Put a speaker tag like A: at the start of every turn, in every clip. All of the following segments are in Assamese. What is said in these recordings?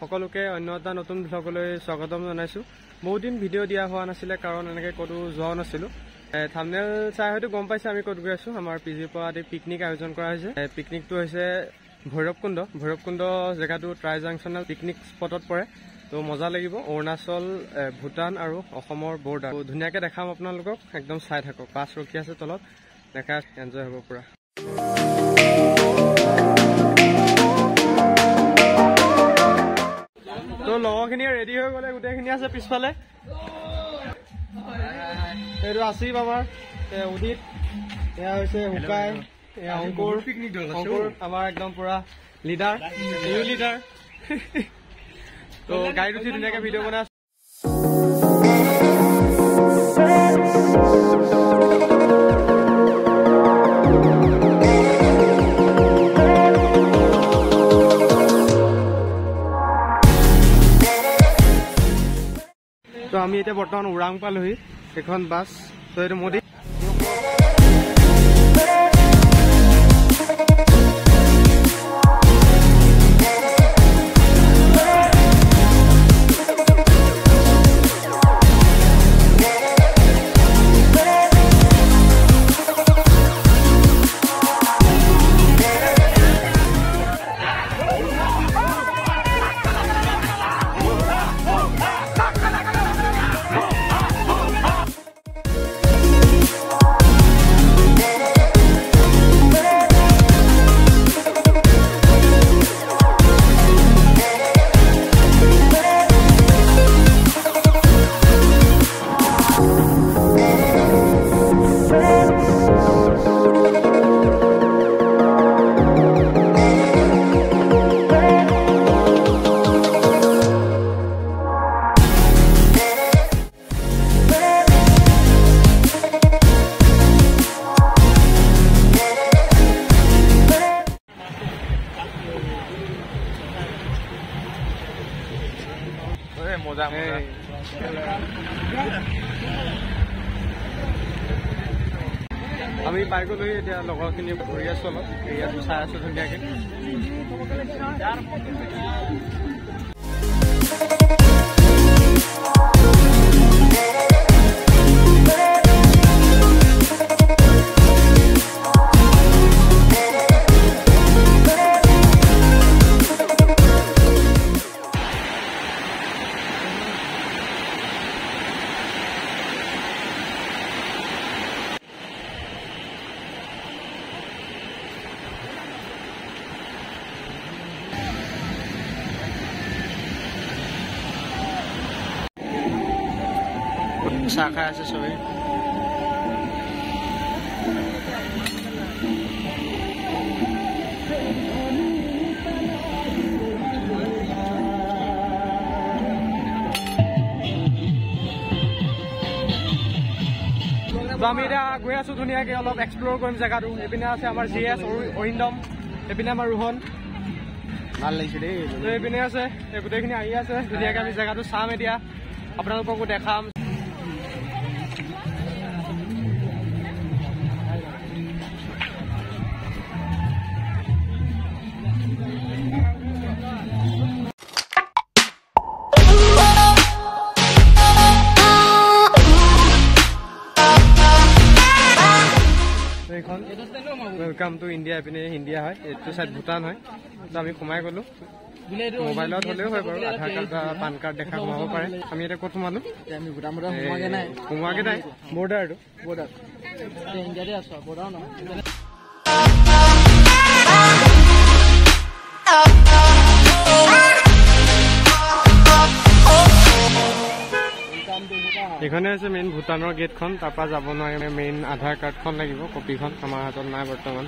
A: সকলোকে অন্য এটা নতুন ব্লগলৈ স্বাগতম জনাইছো। বহুত দিন ভিডিঅ' দিয়া হোৱা নাছিলে কাৰণ এনেকৈ ক'তো যোৱা নাছিলোঁ। থাম্বনেল চাই হয়তো গম পাইছে আমি ক'ত গৈ আছোঁ। আমাৰ পিজিৰ পৰা পিকনিক আয়োজন কৰা হৈছে। পিকনিকটো হৈছে ভৈৰৱকুণ্ড জেগাটো ট্ৰাই জাংচনৰ পিকনিক স্পটত পৰে। তো মজা লাগিব। অৰুণাচল, ভূটান আৰু অসমৰ বৰ্ডাৰ ধুনীয়াকৈ দেখাম আপোনালোকক। একদম চাই থাকক। বাছ ৰখি আছে তলত, দেখা এনজয় হ'ব পুৰা। তো লগৰখিনিয়ে ৰেডি হৈ গ'লে, গোটেইখিনি আছে পিছফালে। এইটো আছিফ, আমাৰ উদিত, এয়া হৈছে শুকাই, এয়া অংকুৰ আমাৰ একদম পুৰা লিডাৰ, নিউ লিডাৰ। তো গাড়ীত উঠি ধুনীয়াকৈ ভিডিঅ' বনাই আছো। তো আমি এতিয়া বৰ্তমান ওৰাং পালোহি। এখন বাছ, তো এইটো মোদী। আমি পাই গ'লো। এতিয়া লগৰখিনি ঘূৰি আছো, অলপ এৰিয়াটো চাই আছো ধুনীয়াকৈ। চাহ খাই আছে চবেই। তো আমি এতিয়া গৈ আছো ধুনীয়াকৈ, অলপ এক্সপ্ল'ৰ কৰিম জেগাটো। এইপিনে আছে আমাৰ GS অৰিন্দম, এইপিনে আমাৰ ৰোহন। ভাল লাগিছে দেই। তো এইপিনে আছে, এই গোটেইখিনি আহি আছে ধুনীয়াকৈ। আমি জেগাটো চাম এতিয়া, আপোনালোককো দেখাম। ৱেলকাম টু ইণ্ডিয়া, এইপিনে ইণ্ডিয়া হয়, এইটো চাইড ভূটান হয়। তো আমি সোমাই গ'লো। মোবাইলত হ'লেও হয় বাৰু, আধাৰ কাৰ্ড বা পান কাৰ্ড দেখা সোমাব পাৰে। আমি এতিয়া ক'ত সোমালো? আমি ভূটান সোমোৱাগে নাই, বৰ্ডাৰটো ইণ্ডিয়াতে আছো। বৰ্ডাৰ নহয়। এইখনে হৈছে মেইন ভূটানৰ গেটখন। তাৰপৰা যাব নোৱাৰে, মেইন আধাৰ কাৰ্ডখন লাগিব, কপিখন। আমাৰ হাতত নাই বৰ্তমান।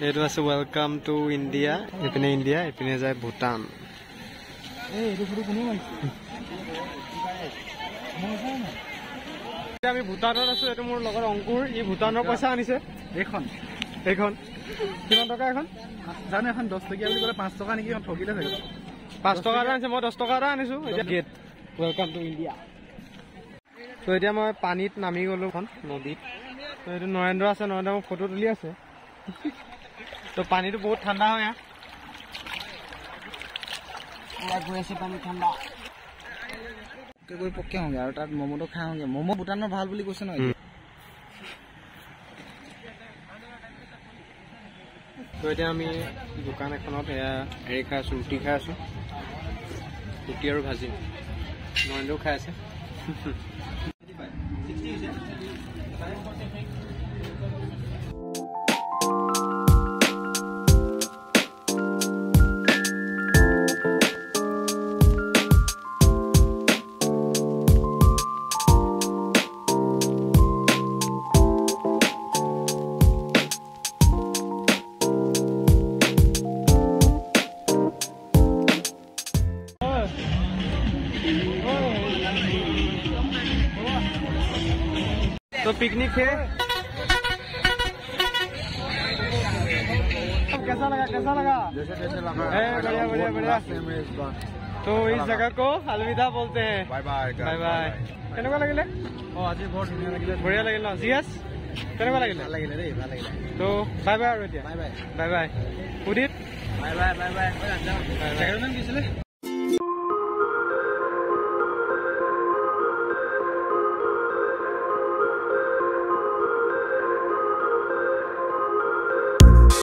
A: এইটো আছে ৱেলকাম টু ইণ্ডিয়া। এইপিনে ইণ্ডিয়া, এইপিনে যায় ভূটান। আমি ভূটানত আছো। এইটো মোৰ লগত অংকুৰ, ই ভূটানৰ পইচা আনিছে। এইখন কিমান টকা এখন জানো? এখন 10 টকীয়া বুলি ক'লে 5 টকা নেকি? ঠগিলে চাগে। 5 টকা এটা আনিছে, মই 10 টকা এটা আনিছো। এতিয়া গেট ৱেলকাম টু ইণ্ডিয়া। তো এতিয়া মই পানীত নামি গ'লো, নদীত। তো এইটো নৰেন্দ্ৰ আছে, নৰেন্দ্ৰ মোক ফটো তুলি আছে। তো পানীটো বহুত ঠাণ্ডা হয়
B: গৈ আছে পানী ঠাণ্ডা গৈ পকে হওঁগে আৰু তাত ম'ম'টো খাই হওঁগে ম'ম' ভূটানৰ ভাল বুলি কৈছে নহয়
A: তো এতিয়া আমি দোকান এখনত এয়া হেৰি খাই আছোঁ ৰুটি খাই আছোঁ ৰুটি আৰু ভাজি নৰেন্দ্ৰও খাই আছে तो पिकनिक है कैसा लगा
B: जैसे लगा
A: बढ़िया बढ़िया बढ़िया तो इस जगह को अलविदा बोलते हैं
B: बाय बाय
A: बाय बाय কেনেকুৱা লাগিলে
B: আজি বৰ ধুনীয়া লাগিলে
A: বঢ়িয়া লাগিল ন জিয়াছ কেনেকুৱা লাগিলে
B: ভাল লাগিলে দেই ভাল লাগিলে
A: তো বাই বাই আৰু এতিয়া
B: বাই বাই
A: বাই বাই উদিত
B: বাই বাই বাই বাই
A: জেগাটোৰ নাম কি আছিলে